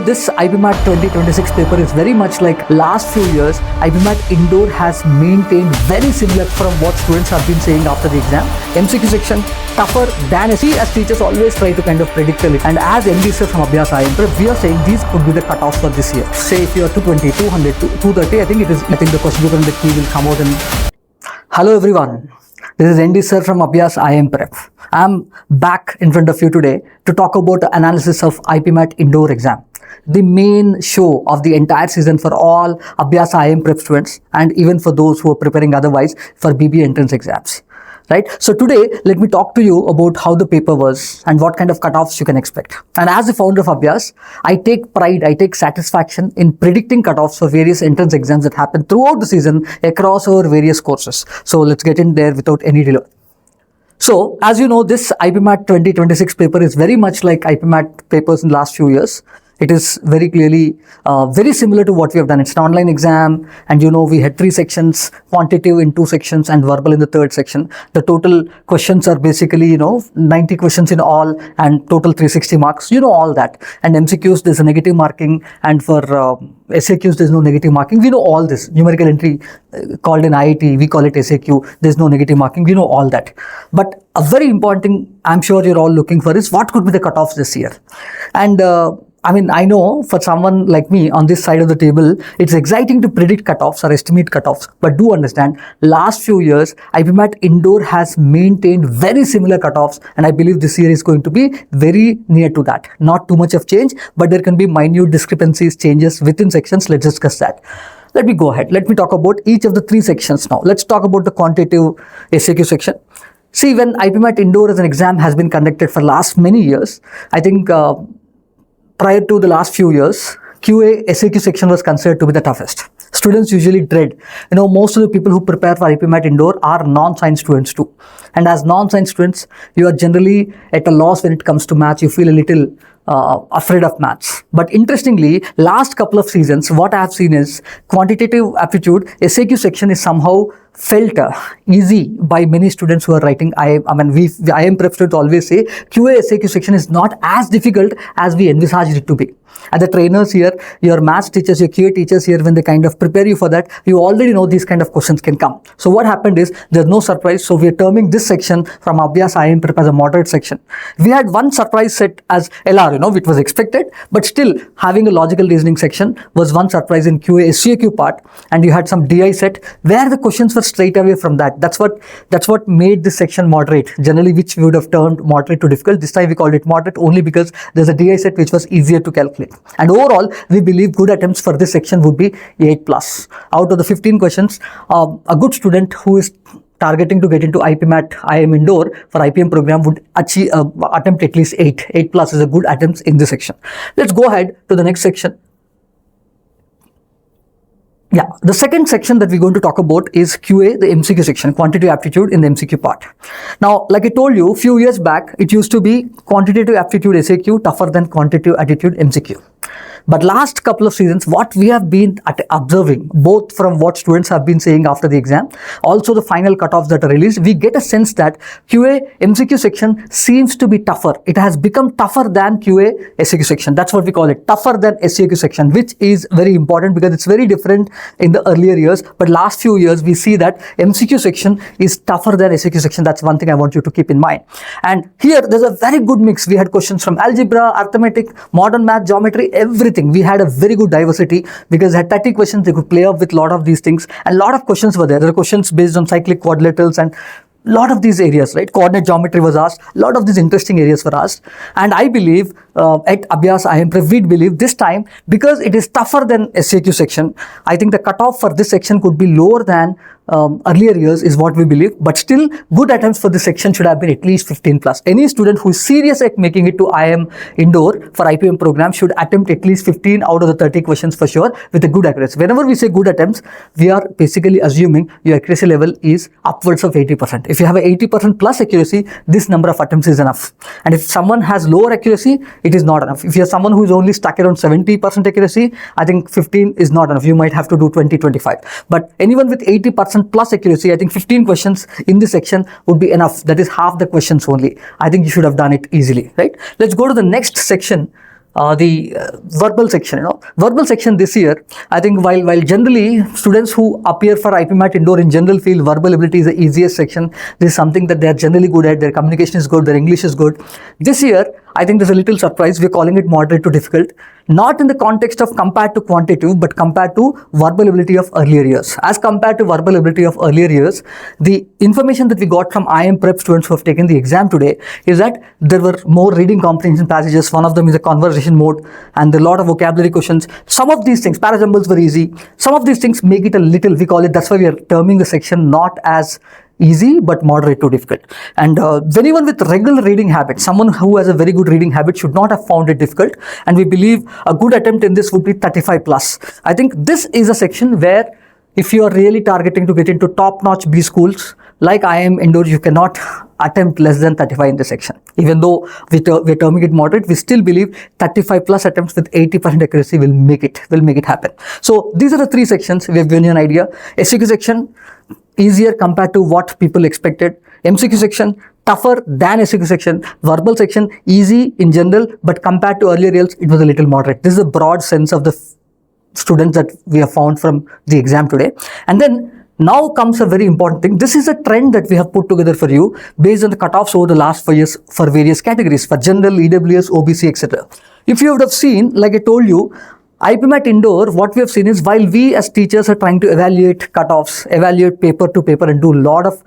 This IPMAT 2026 paper is very much like last few years. IPMAT Indore has maintained very similar from what students have been saying after the exam. MCQ section tougher than SE, as teachers always try to kind of predict it. And as MD sir from Abhyas IIM Prep, we are saying these could be the cutoffs for this year. Say if you are 220, 200, 230, I think the question paper and the key will come out. And hello everyone. This is ND sir from Abhyas IIM Prep. I'm back in front of you today to talk about the analysis of IPMAT Indore exam, the main show of the entire season for all Abhyas IIM Prep students and even for those who are preparing otherwise for BBA entrance exams. Right? So today, let me talk to you about how the paper was and what kind of cutoffs you can expect. And as the founder of Abhyas, I take pride, I take satisfaction in predicting cutoffs for various entrance exams that happen throughout the season across our various courses. So let's get in there without any delay. So as you know, this IPMAT 2026 paper is very much like IPMAT papers in the last few years. It is very clearly very similar to what we have done. It's an online exam, and you know we had 3 sections, quantitative in 2 sections and verbal in the 3rd section. The total questions are basically 90 questions in all and total 360 marks. You know all that. And MCQs, there's a negative marking, and for SAQs there's no negative marking. We know all this. Numerical entry called in IIT, we call it SAQ. There's no negative marking. We know all that. But a very important thing I'm sure you're all looking for is what could be the cutoffs this year. And I know for someone like me on this side of the table, it's exciting to predict cutoffs or estimate cutoffs. But do understand, last few years, IPMAT Indore has maintained very similar cutoffs. And I believe this year is going to be very near to that. Not too much of change, but there can be minute discrepancies, changes within sections. Let's discuss that. Let me go ahead. Let me talk about each of the 3 sections now. Let's talk about the quantitative SAQ section. See, when IPMAT Indore as an exam has been conducted for last many years, I think prior to the last few years, QA SAQ section was considered to be the toughest. Students usually dread. Most of the people who prepare for IPMAT Indore are non-science students too. And as non-science students, you are generally at a loss when it comes to maths. You feel a little afraid of maths. But interestingly, last couple of seasons, what I have seen is quantitative aptitude SAQ section is somehow felt easy by many students who are writing. IIM Prep students always say QA SAQ section is not as difficult as we envisaged it to be. And the trainers here, your maths teachers, your QA teachers here, when they kind of prepare you for that, you already know these kind of questions can come. So what happened is, there's no surprise. So we are terming this section from Abhyas IIM Prep as a moderate section. We had one surprise set as LR, which was expected, but still having a logical reasoning section was one surprise in QA SAQ part. And you had some DI set where the questions were straight away from that. That's what made this section moderate, generally which we would have termed moderate to difficult. This time we called it moderate only because there's a DI set which was easier to calculate. And overall, we believe good attempts for this section would be 8+. Out of the 15 questions, a good student who is targeting to get into IPMAT IIM Indore for IPM program would attempt at least 8. 8+ is a good attempt in this section. Let's go ahead to the next section. Yeah, the second section that we're going to talk about is QA, the MCQ section, quantitative aptitude in the MCQ part. Now, like I told you, a few years back, it used to be quantitative aptitude SAQ tougher than quantitative aptitude MCQ. But last couple of seasons, what we have been observing, both from what students have been saying after the exam, also the final cutoffs that are released, we get a sense that QA MCQ section seems to be tougher. It has become tougher than QA SAQ section. That's what we call it, tougher than SAQ section, which is very important because it's very different in the earlier years. But last few years, we see that MCQ section is tougher than SAQ section. That's one thing I want you to keep in mind. And here, there's a very good mix. We had questions from algebra, arithmetic, modern math, geometry, everything. We had a very good diversity because they had 30 questions. They could play up with a lot of these things, and a lot of questions were there. There are questions based on cyclic quadrilaterals and a lot of these areas, right? Coordinate geometry was asked. A lot of these interesting areas were asked. And I believe at Abhyas IIM Prep, we believe this time, because it is tougher than SAQ section, I think the cutoff for this section could be lower than earlier years is what we believe. But still, good attempts for this section should have been at least 15+. Any student who is serious at making it to IIM Indore for IPM program should attempt at least 15 out of the 30 questions for sure with a good accuracy. Whenever we say good attempts, we are basically assuming your accuracy level is upwards of 80%. If you have a 80% plus accuracy, this number of attempts is enough. And if someone has lower accuracy, it is not enough. If you are someone who is only stuck around 70% accuracy, I think 15 is not enough. You might have to do 20, 25. But anyone with 80% plus accuracy, I think 15 questions in this section would be enough. That is half the questions only. I think you should have done it easily, right? Let's go to the next section. verbal section. Verbal section this year, I think while generally students who appear for IPMAT Indore in general feel verbal ability is the easiest section. This is something that they are generally good at. Their communication is good, their English is good. This year, I think there's a little surprise. We're calling it moderate to difficult, not in the context of compared to quantitative, but compared to verbal ability of earlier years. As compared to verbal ability of earlier years, the information that we got from IM prep students who have taken the exam today is that there were more reading comprehension passages. One of them is a conversation mode, and there are a lot of vocabulary questions. Some of these things, parajumbles were easy. Some of these things make it a little, we call it, that's why we are terming the section not as easy but moderate to difficult. And anyone with regular reading habits, someone who has a very good reading habit, should not have found it difficult, and we believe a good attempt in this would be 35 plus. I think this is a section where if you are really targeting to get into top-notch B schools like IIM Indore, you cannot attempt less than 35 in this section. Even though we're terming it moderate, we still believe 35 plus attempts with 80% accuracy will make it happen. So these are the three sections. We have given you an idea. SEQ section, easier compared to what people expected. MCQ section, tougher than SEQ section. Verbal section, easy in general, but compared to earlier years, it was a little moderate. This is a broad sense of the students that we have found from the exam today. And then now comes a very important thing. This is a trend that we have put together for you based on the cutoffs over the last 5 years for various categories, for general, EWS, OBC, etc. If you would have seen, like I told you, IPMAT Indore, what we have seen is while we as teachers are trying to evaluate cutoffs, evaluate paper to paper and do a lot of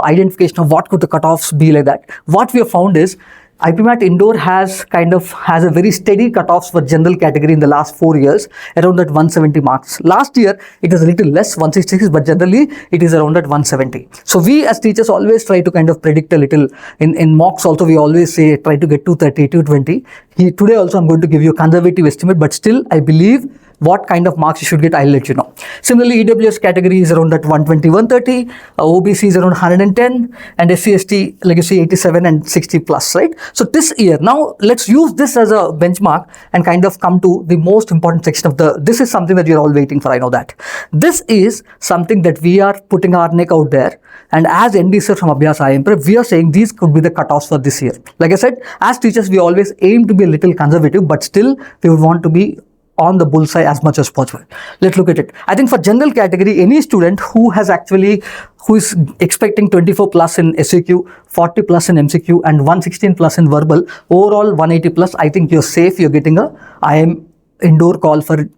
identification of what could the cutoffs be like that, what we have found is IPMAT Indore has a very steady cutoffs for general category in the last 4 years, around that 170 marks. Last year, it was a little less, 166, but generally it is around that 170. So we as teachers always try to kind of predict a little. In mocks also, we always say try to get 230, 220. Today also I'm going to give you a conservative estimate, but still I believe what kind of marks you should get, I'll let you know. Similarly, EWS category is around that 120, 130, OBC is around 110, and SC/ST, like you see, 87 and 60 plus, right? So this year, now let's use this as a benchmark and kind of come to the most important section of this is something that you're all waiting for, I know that. This is something that we are putting our neck out there, and as MD sir from Abhyas IIM Prep, we are saying these could be the cutoffs for this year. Like I said, as teachers, we always aim to be a little conservative, but still we would want to be on the bullseye as much as possible. Let's look at it. I think for general category, any student who is expecting 24 plus in SEQ, 40 plus in MCQ, and 116 plus in verbal, overall 180 plus, I think you're safe. You're getting a IIM Indore call for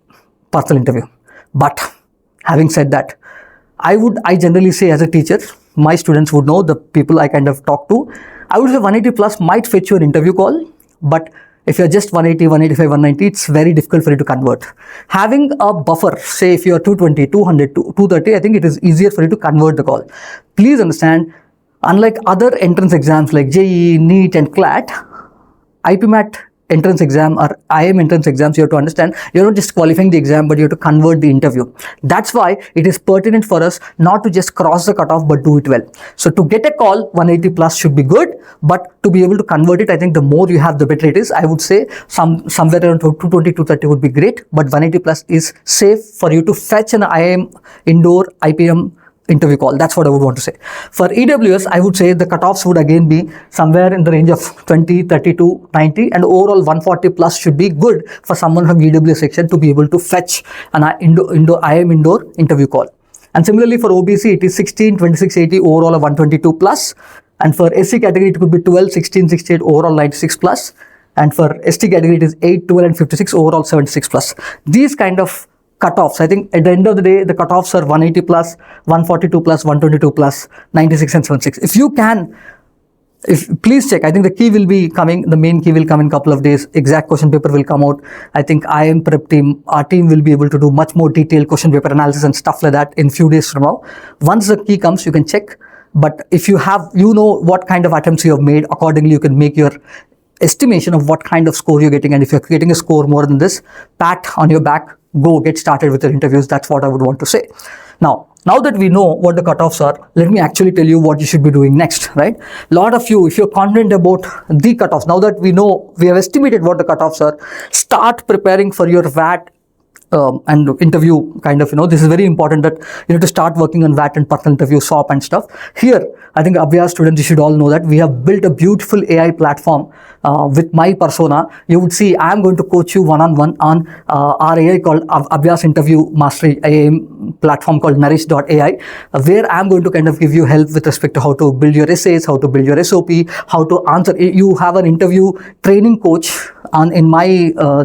personal interview. But having said that, I generally say as a teacher, my students would know, the people I kind of talk to, I would say 180 plus might fetch you an interview call, but if you're just 180, 185, 190, it's very difficult for you to convert. Having a buffer, say if you're 220, 200, 230, I think it is easier for you to convert the call. Please understand, unlike other entrance exams like JEE, NEET and CLAT, IPMAT entrance exam or IIM entrance exams, you have to understand, you're not just qualifying the exam, but you have to convert the interview. That's why it is pertinent for us not to just cross the cutoff, but do it well. So to get a call, 180 plus should be good, but to be able to convert it, I think the more you have, the better it is. I would say somewhere around 220, 230 would be great, but 180 plus is safe for you to fetch an IIM Indore IPM interview call. That's what I would want to say. For EWS, I would say the cutoffs would again be somewhere in the range of 20, 30 to 90, and overall 140 plus should be good for someone from EWS section to be able to fetch an IIM Indore interview call. And similarly for OBC, it is 16, 26, 80, overall of 122 plus. And for SC category, it could be 12, 16, 68, overall 96 plus. And for ST category, it is 8, 12 and 56, overall 76 plus. These kind of cutoffs, I think at the end of the day, the cutoffs are 180 plus, 142 plus, 122 plus, 96 and 76. If you can, please check. I think the key will be coming, the main key will come in a couple of days. Exact question paper will come out. I think IIM prep team, our team will be able to do much more detailed question paper analysis and stuff like that in few days from now. Once the key comes, you can check. But if you know what kind of attempts you have made, accordingly you can make your estimation of what kind of score you're getting. And if you're getting a score more than this, pat on your back, go get started with your interviews. That's what I would want to say. Now that we know what the cutoffs are, let me actually tell you what you should be doing next, right? A lot of you, if you're confident about the cutoffs, now that we know, we have estimated what the cutoffs are, start preparing for your VAT and interview kind of, this is very important that you need to start working on VAT and personal interview, SOP and stuff. Here, I think Abhya students, you should all know that we have built a beautiful AI platform with my persona. You would see I am going to coach you one-on-one on our AI called Abhya's Interview Mastery AI platform called Nourish.ai, where I am going to kind of give you help with respect to how to build your essays, how to build your SOP, how to answer. You have an interview training coach on in my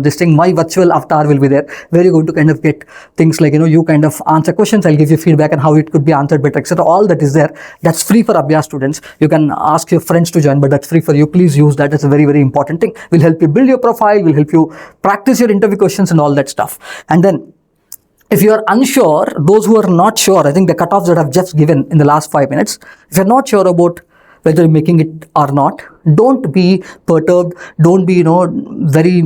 this thing. My virtual avatar will be there, where you're going to kind of get things like, you kind of answer questions, I'll give you feedback and how it could be answered better, etc. All that is there. That's free for Abhya students. You can ask your friends to join, but that's free for you. Please use that. That's a very, very important thing. Will help you build your profile, will help you practice your interview questions and all that stuff. And then if you are unsure, those who are not sure, I think the cutoffs that I've just given in the last 5 minutes, if you're not sure about whether you're making it or not, don't be perturbed, don't be, very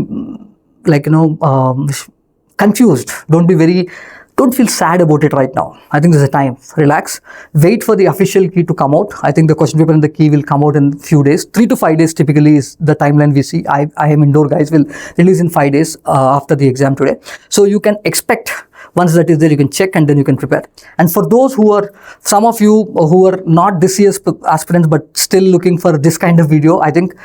confused, don't feel sad about it right now. I think there's a time. Relax. Wait for the official key to come out. I think the question paper and the key will come out in a few days. 3 to 5 days typically is the timeline we see. IIM Indore guys will release in 5 days after the exam today. So you can expect, once that is there, you can check and then you can prepare. And for those some of you who are not this year's aspirants but still looking for this kind of video, I think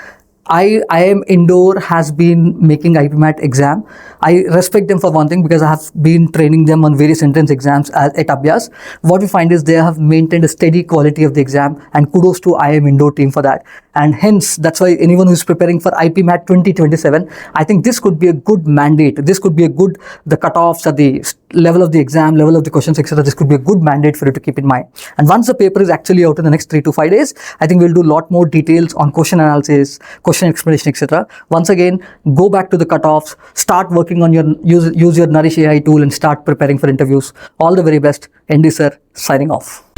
IIM Indore has been making IPMAT exam. I respect them for one thing, because I have been training them on various entrance exams at Abhyas. What we find is they have maintained a steady quality of the exam, and kudos to IIM Indore team for that. And hence, that's why anyone who's preparing for IPMAT 2027, I think this could be a good mandate. This could be the cutoffs at the level of the exam, level of the questions, etc. This could be a good mandate for you to keep in mind. And once the paper is actually out in the next 3 to 5 days, I think we'll do a lot more details on question analysis, question explanation, etc. Once again, go back to the cutoffs, start working on use your Nourish AI tool and start preparing for interviews. All the very best. ND sir, signing off.